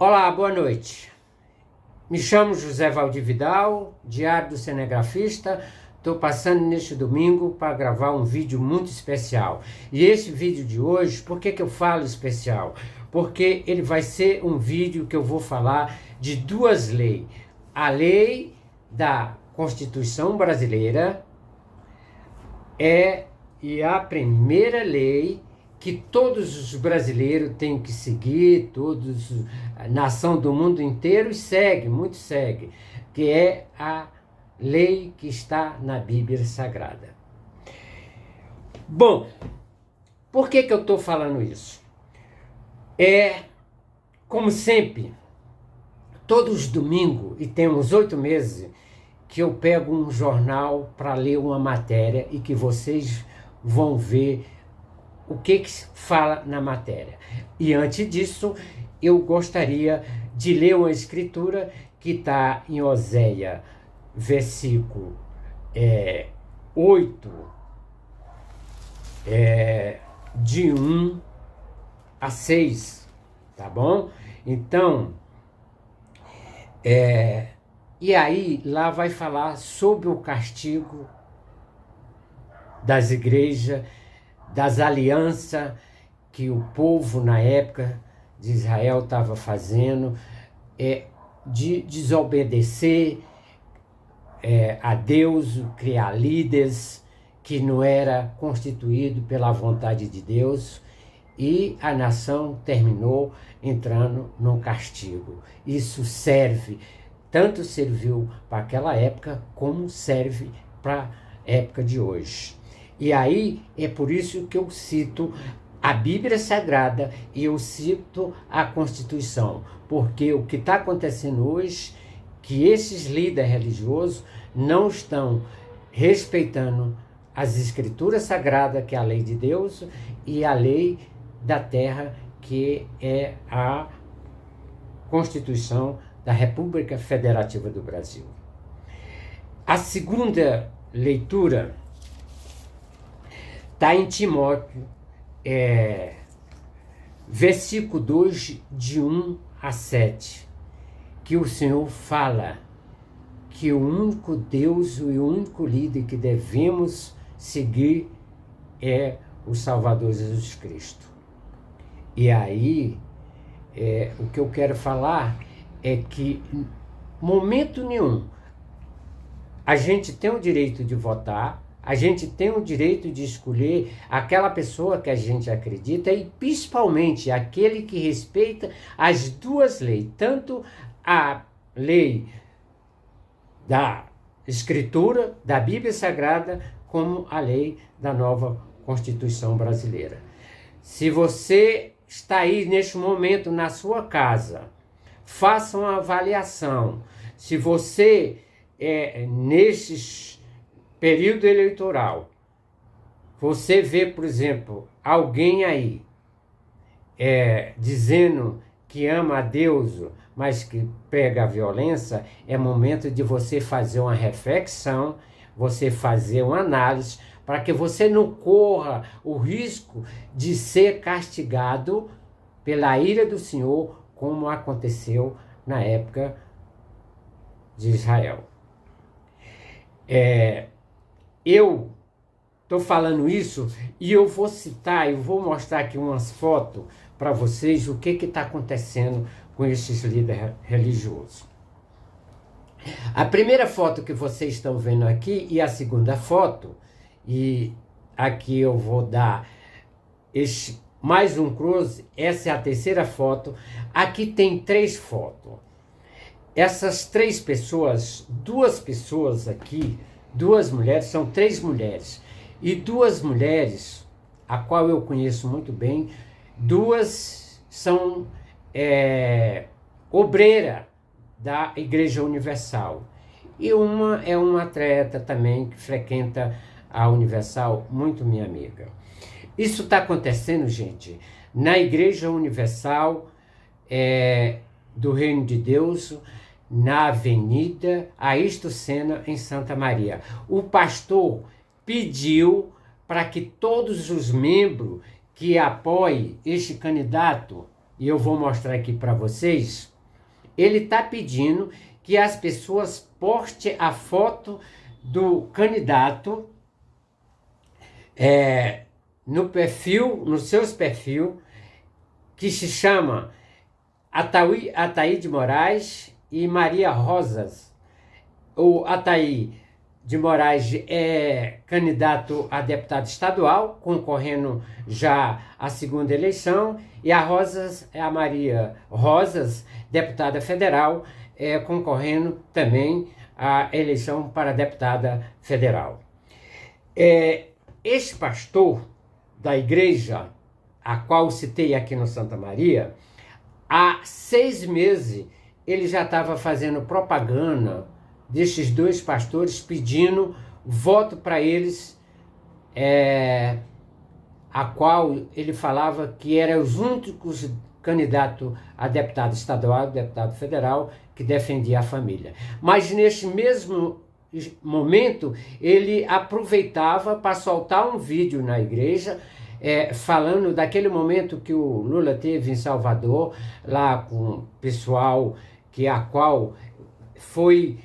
Olá, boa noite. Me chamo José Valdir Vidal, Diário do Cinegrafista. Estou passando neste domingo para gravar um vídeo muito especial. E esse vídeo de hoje, por que eu falo especial? Porque ele vai ser um vídeo que eu vou falar de duas leis. A lei da Constituição Brasileira e a primeira lei que todos os brasileiros têm que seguir, a nação do mundo inteiro muitos segue, que é a lei que está na Bíblia Sagrada. Bom, por que eu estou falando isso? Como sempre, todos os domingos, e temos 8 meses, que eu pego um jornal para ler uma matéria e que vocês vão ver o que fala na matéria. E antes disso, eu gostaria de ler uma escritura que está em Oséia, versículo 8, de 1 a 6, tá bom? Então, e aí lá vai falar sobre o castigo das igrejas, das alianças que o povo na época de Israel estava fazendo, de desobedecer a Deus, criar líderes que não era constituído pela vontade de Deus, e a nação terminou entrando num castigo. Isso tanto serviu para aquela época, como serve para a época de hoje. E aí é por isso que eu cito a Bíblia Sagrada e eu cito a Constituição, porque o que está acontecendo hoje, que esses líderes religiosos não estão respeitando as Escrituras Sagradas, que é a lei de Deus, e a lei da terra, que é a Constituição da República Federativa do Brasil. A segunda leitura está em Timóteo, versículo 2, de 1 a 7, que o Senhor fala que o único Deus e o único líder que devemos seguir é o Salvador Jesus Cristo. E aí, o que eu quero falar é que, em momento nenhum, a gente tem o direito de votar, a gente tem o direito de escolher aquela pessoa que a gente acredita, e principalmente aquele que respeita as duas leis, tanto a lei da Escritura, da Bíblia Sagrada, como a lei da nova Constituição Brasileira. Se você está aí neste momento na sua casa, faça uma avaliação. Se você, nesses período eleitoral, você vê, por exemplo, alguém aí dizendo que ama a Deus, mas que prega a violência, é momento de você fazer uma reflexão, você fazer uma análise, para que você não corra o risco de ser castigado pela ira do Senhor, como aconteceu na época de Israel. Eu estou falando isso e eu vou citar, eu vou mostrar aqui umas fotos para vocês o que está acontecendo com esses líderes religiosos. A primeira foto que vocês estão vendo aqui e a segunda foto, e aqui eu vou dar mais um close, essa é a terceira foto, aqui tem 3 fotos. Essas 3 pessoas, 2 pessoas aqui, 2 mulheres, são 3 mulheres, e 2 mulheres, a qual eu conheço muito bem, 2 são obreira da Igreja Universal, e uma é uma atleta também que frequenta a Universal, muito minha amiga. Isso está acontecendo, gente, na Igreja Universal do Reino de Deus, na Avenida Ayrton Senna, em Santa Maria. O pastor pediu para que todos os membros que apoiem este candidato e eu vou mostrar aqui para vocês, ele está pedindo que as pessoas postem a foto do candidato no perfil, nos seus perfis, que se chama Ataíde Moraes e Maria Rosas. O Ataíde de Moraes é candidato a deputado estadual, concorrendo já à segunda eleição, e a Maria Rosas, deputada federal, concorrendo também à eleição para deputada federal. Este pastor da igreja, a qual citei aqui no Santa Maria, há 6 meses ele já estava fazendo propaganda destes 2 pastores, pedindo voto para eles, a qual ele falava que eram os únicos candidatos a deputado estadual, deputado federal, que defendia a família. Mas neste mesmo momento, ele aproveitava para soltar um vídeo na igreja, falando daquele momento que o Lula teve em Salvador, lá com o pessoal a qual foi,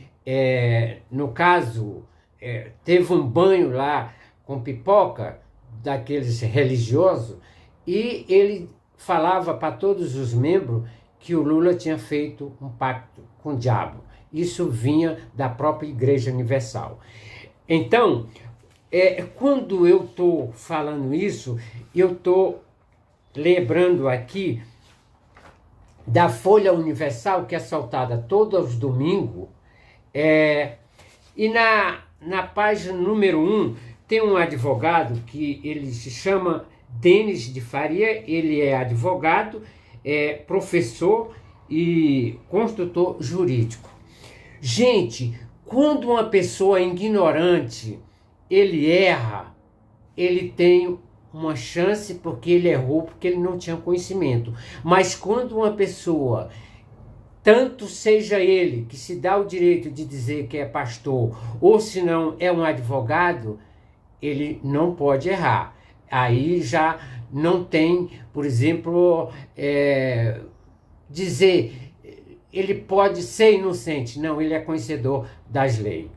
no caso, teve um banho lá com pipoca, daqueles religiosos, e ele falava para todos os membros que o Lula tinha feito um pacto com o diabo. Isso vinha da própria Igreja Universal. Então, quando eu estou falando isso, eu estou lembrando aqui da Folha Universal, que é soltada todos os domingos, e na página número 1 tem um advogado que ele se chama Denis de Faria, ele é advogado, professor e construtor jurídico. Gente, quando uma pessoa é ignorante, ele erra, ele tem uma chance porque ele errou, porque ele não tinha conhecimento. Mas quando uma pessoa, tanto seja ele que se dá o direito de dizer que é pastor, ou se não é um advogado, ele não pode errar. Aí já não tem, por exemplo, dizer, ele pode ser inocente. Não, ele é conhecedor das leis.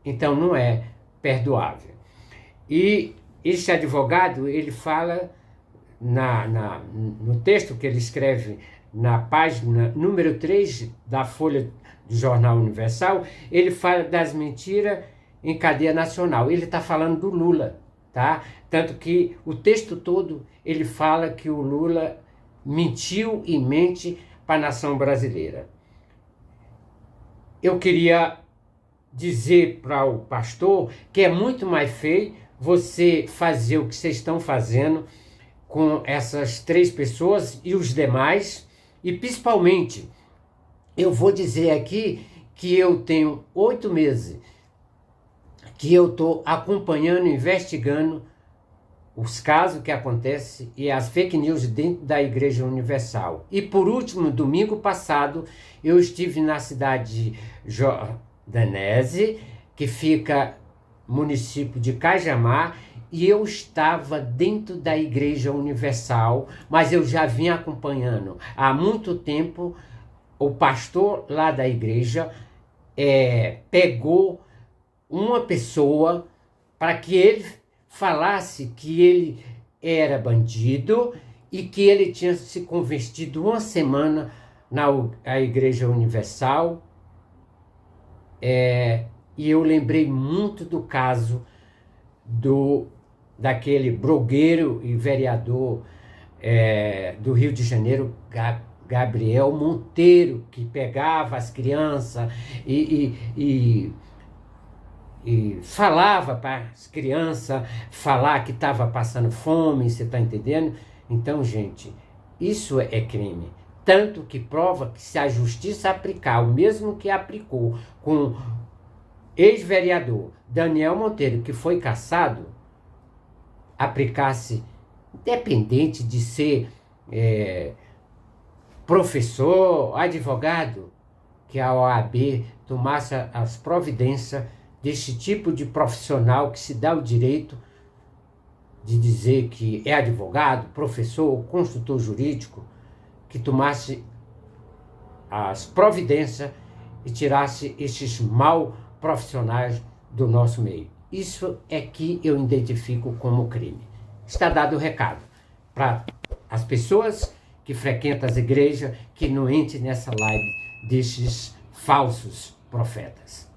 Então não é perdoável. E este advogado, ele fala no texto que ele escreve na página número 3 da Folha do Jornal Universal, ele fala das mentiras em cadeia nacional. Ele está falando do Lula, tá? Tanto que o texto todo ele fala que o Lula mentiu e mente para a nação brasileira. Eu queria dizer para o pastor que é muito mais feio você fazer o que vocês estão fazendo com essas 3 pessoas e os demais, e principalmente, eu vou dizer aqui que eu tenho 8 meses que eu estou acompanhando, investigando os casos que acontecem e as fake news dentro da Igreja Universal. E por último, domingo passado, eu estive na cidade de Jordanese, que fica município de Cajamar, e eu estava dentro da Igreja Universal, mas eu já vinha acompanhando há muito tempo. O pastor lá da igreja pegou uma pessoa para que ele falasse que ele era bandido e que ele tinha se convertido uma semana na Igreja Universal. E eu lembrei muito do caso daquele blogueiro e vereador do Rio de Janeiro, Gabriel Monteiro, que pegava as crianças e falava para as crianças falar que estava passando fome, você está entendendo? Então, gente, isso é crime. Tanto que prova que se a justiça aplicar o mesmo que aplicou com ex-vereador Daniel Monteiro, que foi cassado, aplicasse, independente de ser professor, advogado, que a OAB tomasse as providências desse tipo de profissional que se dá o direito de dizer que é advogado, professor, consultor jurídico, que tomasse as providências e tirasse esses mal profissionais do nosso meio. Isso é que eu identifico como crime. Está dado o recado para as pessoas que frequentam as igrejas, que não entrem nessa live desses falsos profetas.